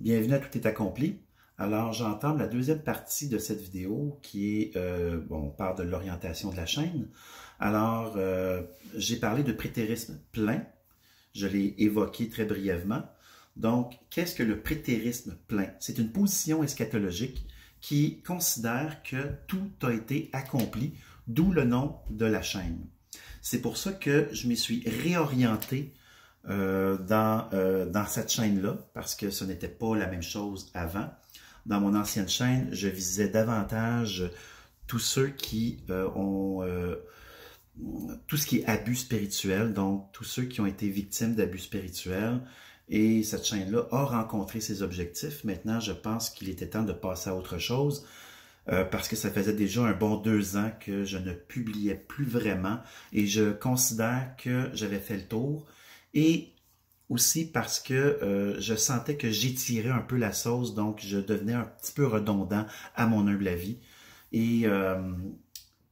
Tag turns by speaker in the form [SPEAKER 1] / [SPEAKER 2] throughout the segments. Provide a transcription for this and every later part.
[SPEAKER 1] Bienvenue à Tout est accompli. Alors, j'entame la deuxième partie de cette vidéo qui est, on parle de l'orientation de la chaîne. Alors, j'ai parlé de prétérisme plein. Je l'ai évoqué très brièvement. Donc, qu'est-ce que le prétérisme plein? C'est une position eschatologique qui considère que tout a été accompli, d'où le nom de la chaîne. C'est pour ça que je m'y suis réorienté dans cette chaîne-là, parce que ce n'était pas la même chose avant. Dans mon ancienne chaîne, je visais davantage tous ceux qui ont tout ce qui est abus spirituel, donc tous ceux qui ont été victimes d'abus spirituels. Et cette chaîne-là a rencontré ses objectifs. Maintenant, je pense qu'il était temps de passer à autre chose. Parce que ça faisait déjà un bon 2 ans que je ne publiais plus vraiment et je considère que j'avais fait le tour. Et aussi parce que je sentais que j'étirais un peu la sauce, donc je devenais un petit peu redondant à mon humble avis. Et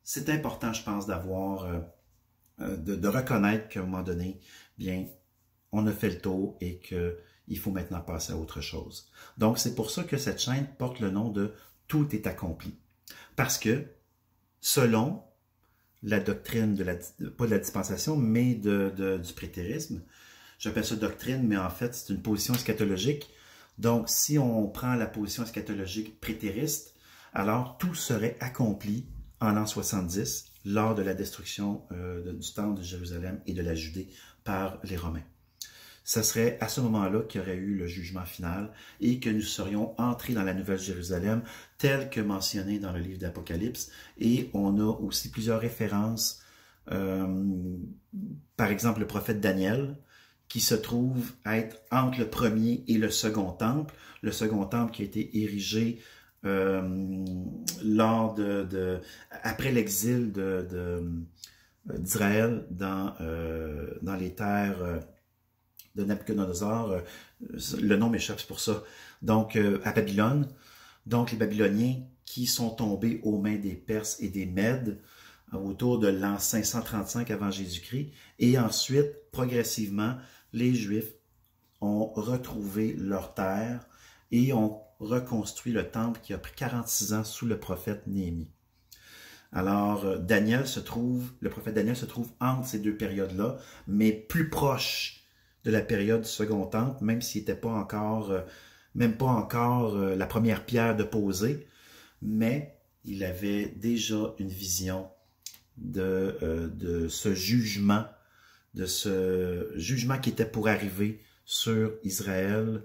[SPEAKER 1] c'est important, je pense, d'avoir, de reconnaître qu'à un moment donné, bien, on a fait le tour et qu'il faut maintenant passer à autre chose. Donc, c'est pour ça que cette chaîne porte le nom de Tout est accompli. Parce que, selon la doctrine, pas de la dispensation, mais du prétérisme, j'appelle ça doctrine, mais en fait, c'est une position eschatologique. Donc, si on prend la position eschatologique prétériste, alors tout serait accompli en l'an 70, lors de la destruction du temple de Jérusalem et de la Judée par les Romains. Ce serait à ce moment-là qu'il y aurait eu le jugement final et que nous serions entrés dans la Nouvelle Jérusalem, telle que mentionnée dans le livre d'Apocalypse. Et on a aussi plusieurs références, par exemple le prophète Daniel, qui se trouve être entre le premier et le second temple. Le second temple qui a été érigé après l'exil d'Israël dans les terres de Nabuchodonosor, le nom m'échappe, c'est pour ça. Donc, à Babylone, donc les Babyloniens qui sont tombés aux mains des Perses et des Mèdes autour de l'an 535 avant Jésus-Christ. Et ensuite, progressivement, les Juifs ont retrouvé leur terre et ont reconstruit le temple qui a pris 46 ans sous le prophète Néhémie. Alors, le prophète Daniel se trouve entre ces deux périodes-là, mais plus proche de la période du second temple, même s'il n'était pas encore, même pas encore la première pierre de poser, mais il avait déjà une vision de ce jugement qui était pour arriver sur Israël.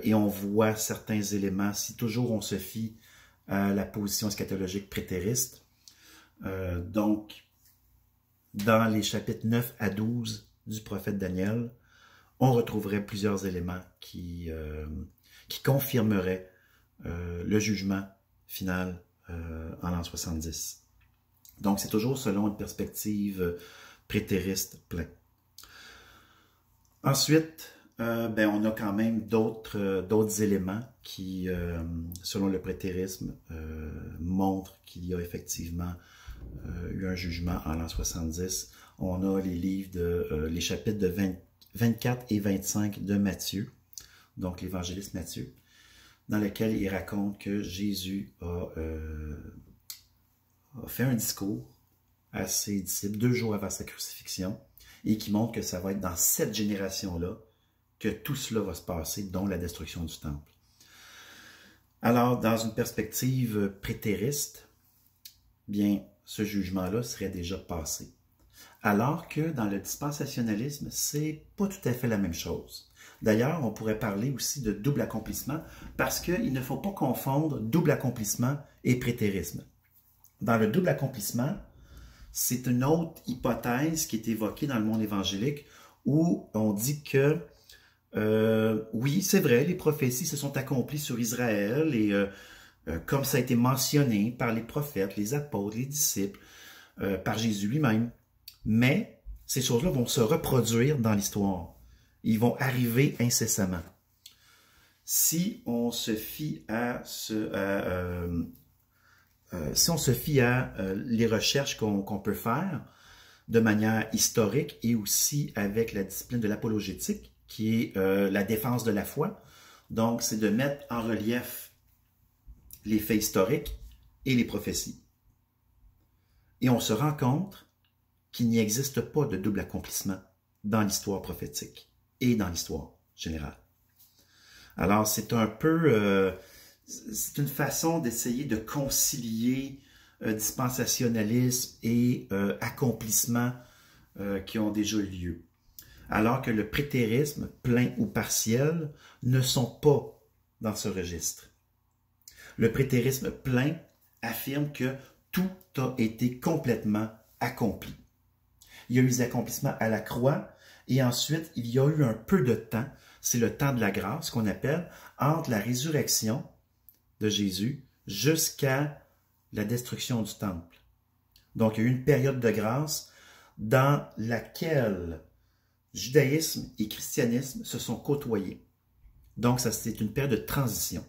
[SPEAKER 1] Et on voit certains éléments, si toujours on se fie à la position eschatologique prétériste. Donc, dans les chapitres 9 à 12 du prophète Daniel, on retrouverait plusieurs éléments qui confirmeraient le jugement final en l'an 70. Donc, c'est toujours selon une perspective prétériste plein. Ensuite, on a quand même d'autres éléments qui, selon le prétérisme, montrent qu'il y a effectivement eu un jugement en l'an 70. On a les livres les chapitres de 24 et 25 de Matthieu, donc l'évangéliste Matthieu, dans lequel il raconte que Jésus a fait un discours à ses disciples 2 jours avant sa crucifixion et qui montre que ça va être dans cette génération-là que tout cela va se passer, dont la destruction du temple. Alors, dans une perspective prétériste, bien, ce jugement-là serait déjà passé. Alors que dans le dispensationalisme, c'est pas tout à fait la même chose. D'ailleurs, on pourrait parler aussi de double accomplissement parce qu'il ne faut pas confondre double accomplissement et prétérisme. Dans le double accomplissement, c'est une autre hypothèse qui est évoquée dans le monde évangélique où on dit que oui, c'est vrai, les prophéties se sont accomplies sur Israël et comme ça a été mentionné par les prophètes, les apôtres, les disciples, par Jésus lui-même. Mais ces choses-là vont se reproduire dans l'histoire. Ils vont arriver incessamment. Si on se fie à les recherches qu'on peut faire de manière historique et aussi avec la discipline de l'apologétique, qui est la défense de la foi, Donc, c'est de mettre en relief les faits historiques et les prophéties. Et on se rend compte qu'il n'y existe pas de double accomplissement dans l'histoire prophétique et dans l'histoire générale. Alors, c'est un peu, c'est une façon d'essayer de concilier dispensationalisme et accomplissement qui ont déjà eu lieu. Alors que le prétérisme, plein ou partiel, ne sont pas dans ce registre. Le prétérisme plein affirme que tout a été complètement accompli. Il y a eu des accomplissements à la croix et ensuite il y a eu un peu de temps, c'est le temps de la grâce qu'on appelle, entre la résurrection de Jésus jusqu'à la destruction du temple. Donc il y a eu une période de grâce dans laquelle judaïsme et christianisme se sont côtoyés. Donc ça c'est une période de transition.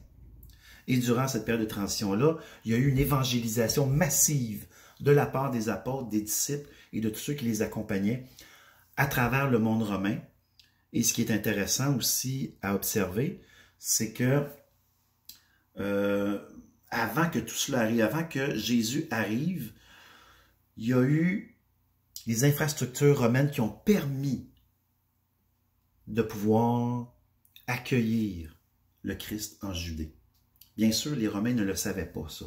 [SPEAKER 1] Et durant cette période de transition-là, il y a eu une évangélisation massive de la part des apôtres, des disciples et de tous ceux qui les accompagnaient à travers le monde romain. Et ce qui est intéressant aussi à observer, c'est que avant que tout cela arrive, avant que Jésus arrive, il y a eu les infrastructures romaines qui ont permis de pouvoir accueillir le Christ en Judée. Bien sûr, les Romains ne le savaient pas, ça.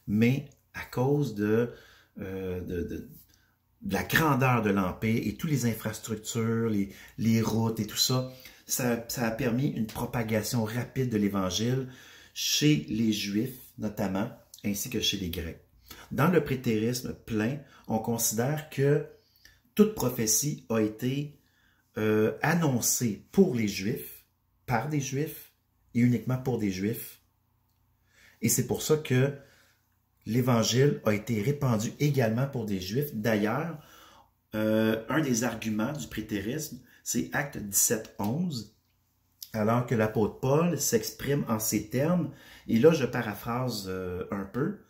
[SPEAKER 1] Mais à cause de la grandeur de l'Empire et toutes les infrastructures, les routes et tout ça, ça a permis une propagation rapide de l'Évangile chez les Juifs, notamment, ainsi que chez les Grecs. Dans le prétérisme plein, on considère que toute prophétie a été annoncée pour les Juifs, par des Juifs et uniquement pour des Juifs. Et c'est pour ça que l'Évangile a été répandu également pour des Juifs. D'ailleurs, un des arguments du prétérisme, c'est Actes 17-11, alors que l'apôtre Paul s'exprime en ces termes, et là je paraphrase un peu,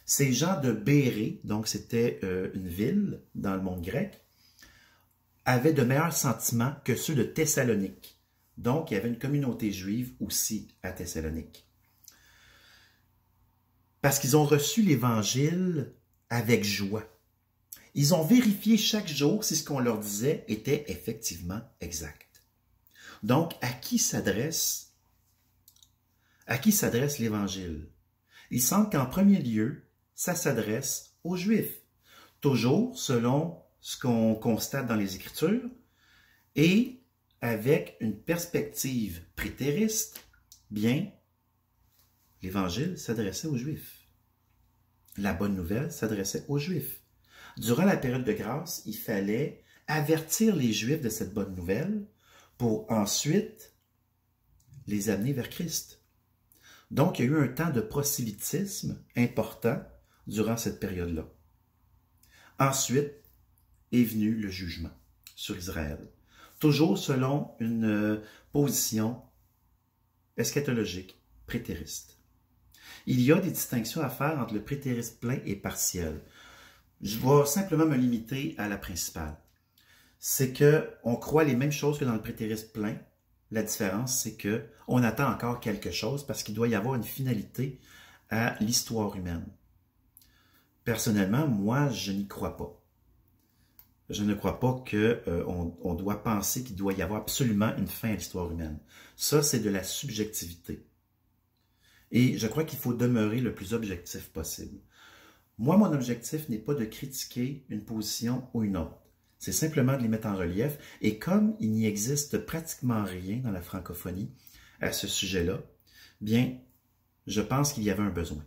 [SPEAKER 1] ces gens de Bérée, donc c'était une ville dans le monde grec, avaient de meilleurs sentiments que ceux de Thessalonique. Donc il y avait une communauté juive aussi à Thessalonique. Parce qu'ils ont reçu l'Évangile avec joie. Ils ont vérifié chaque jour si ce qu'on leur disait était effectivement exact. Donc, à qui s'adresse l'Évangile? Il semble qu'en premier lieu, ça s'adresse aux Juifs, toujours selon ce qu'on constate dans les Écritures, et avec une perspective prétériste, bien, l'Évangile s'adressait aux Juifs. La bonne nouvelle s'adressait aux Juifs. Durant la période de grâce, il fallait avertir les Juifs de cette bonne nouvelle pour ensuite les amener vers Christ. Donc, il y a eu un temps de prosélytisme important durant cette période-là. Ensuite est venu le jugement sur Israël, toujours selon une position eschatologique, prétériste. Il y a des distinctions à faire entre le prétérisme plein et partiel. Je vais simplement me limiter à la principale. C'est qu'on croit les mêmes choses que dans le prétérisme plein. La différence, c'est qu'on attend encore quelque chose parce qu'il doit y avoir une finalité à l'histoire humaine. Personnellement, moi, je n'y crois pas. Je ne crois pas qu'on doit penser qu'il doit y avoir absolument une fin à l'histoire humaine. Ça, c'est de la subjectivité. Et je crois qu'il faut demeurer le plus objectif possible. Moi, mon objectif n'est pas de critiquer une position ou une autre. C'est simplement de les mettre en relief. Et comme il n'y existe pratiquement rien dans la francophonie à ce sujet-là, bien, je pense qu'il y avait un besoin.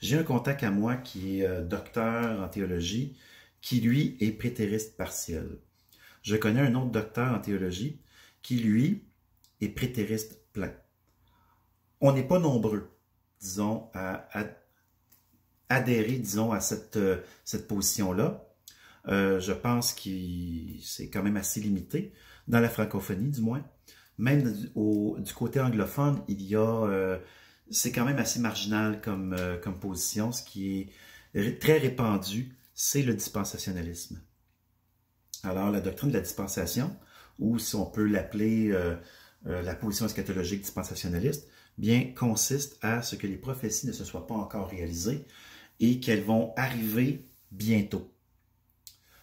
[SPEAKER 1] J'ai un contact à moi qui est docteur en théologie, qui, lui, est prétériste partiel. Je connais un autre docteur en théologie qui, lui, est prétériste plein. On n'est pas nombreux, disons, à adhérer, disons, à cette position-là. Je pense que c'est quand même assez limité, dans la francophonie du moins. Même du côté anglophone, c'est quand même assez marginal comme position. Ce qui est très répandu, c'est le dispensationalisme. Alors, la doctrine de la dispensation, ou si on peut l'appeler la position eschatologique dispensationaliste, bien, consiste à ce que les prophéties ne se soient pas encore réalisées et qu'elles vont arriver bientôt.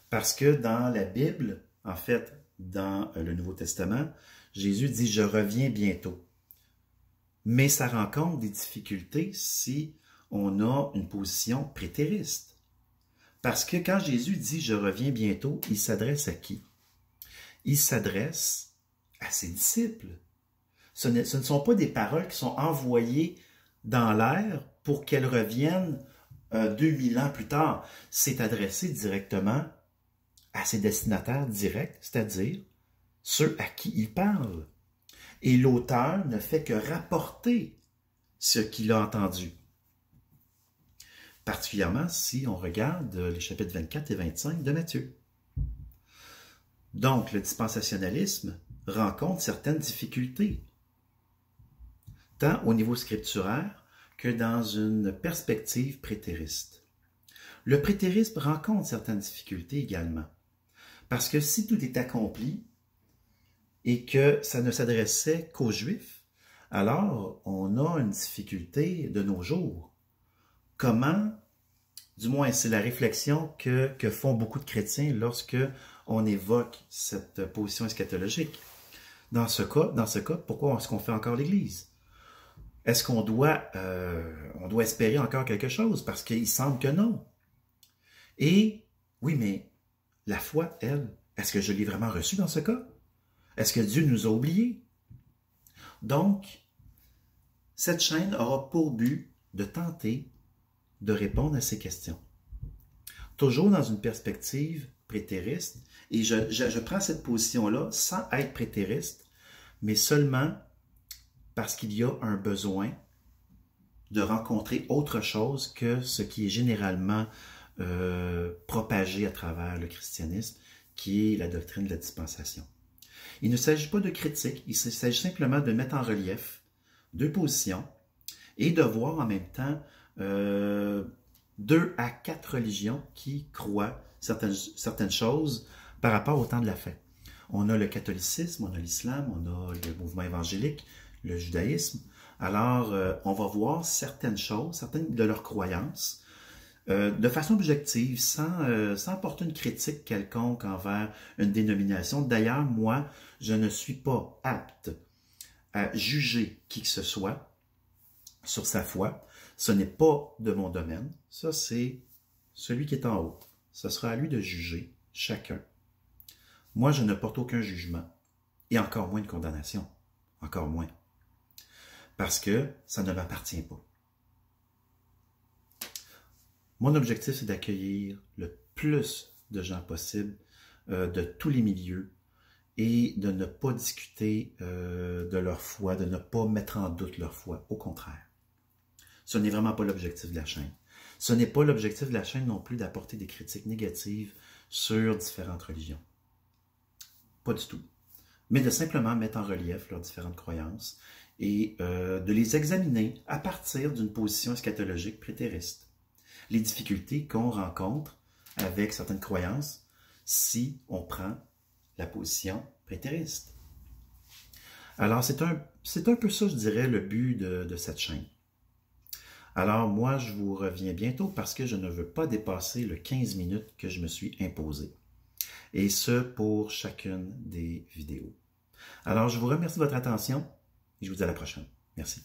[SPEAKER 1] Parce que dans la Bible, en fait, dans le Nouveau Testament, Jésus dit « Je reviens bientôt ». Mais ça rencontre des difficultés si on a une position prétériste. Parce que quand Jésus dit « Je reviens bientôt », il s'adresse à qui? Il s'adresse à ses disciples. Ce ne sont pas des paroles qui sont envoyées dans l'air pour qu'elles reviennent 2000 ans plus tard. C'est adressé directement à ses destinataires directs, c'est-à-dire ceux à qui il parle. Et l'auteur ne fait que rapporter ce qu'il a entendu. Particulièrement si on regarde les chapitres 24 et 25 de Matthieu. Donc, le dispensationalisme rencontre certaines difficultés, tant au niveau scripturaire que dans une perspective prétériste. Le prétérisme rencontre certaines difficultés également, parce que si tout est accompli et que ça ne s'adressait qu'aux Juifs, alors on a une difficulté de nos jours. Comment, du moins c'est la réflexion que font beaucoup de chrétiens lorsque on évoque cette position eschatologique. Dans ce cas, pourquoi est-ce qu'on fait encore l'Église? Est-ce qu'on doit espérer encore quelque chose? Parce qu'il semble que non. Et, oui, mais la foi, elle, est-ce que je l'ai vraiment reçue dans ce cas? Est-ce que Dieu nous a oubliés? Donc, cette chaîne aura pour but de tenter de répondre à ces questions. Toujours dans une perspective prétériste, et je prends cette position-là sans être prétériste, mais seulement parce qu'il y a un besoin de rencontrer autre chose que ce qui est généralement propagé à travers le christianisme, qui est la doctrine de la dispensation. Il ne s'agit pas de critique, il s'agit simplement de mettre en relief deux positions et de voir en même temps 2 à 4 religions qui croient certaines choses par rapport au temps de la fin. On a le catholicisme, on a l'islam, on a le mouvement évangélique, le judaïsme. Alors, on va voir certaines choses, certaines de leurs croyances, de façon objective, sans porter une critique quelconque envers une dénomination. D'ailleurs, moi, je ne suis pas apte à juger qui que ce soit sur sa foi. Ce n'est pas de mon domaine. Ça, c'est celui qui est en haut. Ce sera à lui de juger chacun. Moi, je ne porte aucun jugement, et encore moins de condamnation. Encore moins. Parce que ça ne m'appartient pas. Mon objectif, c'est d'accueillir le plus de gens possible de tous les milieux et de ne pas discuter de leur foi, de ne pas mettre en doute leur foi. Au contraire. Ce n'est vraiment pas l'objectif de la chaîne. Ce n'est pas l'objectif de la chaîne non plus d'apporter des critiques négatives sur différentes religions. Pas du tout. Mais de simplement mettre en relief leurs différentes croyances et de les examiner à partir d'une position eschatologique prétériste. Les difficultés qu'on rencontre avec certaines croyances si on prend la position prétériste. Alors, c'est un peu ça, je dirais, le but de cette chaîne. Alors, moi, je vous reviens bientôt parce que je ne veux pas dépasser le 15 minutes que je me suis imposé. Et ce, pour chacune des vidéos. Alors, je vous remercie de votre attention et je vous dis à la prochaine. Merci.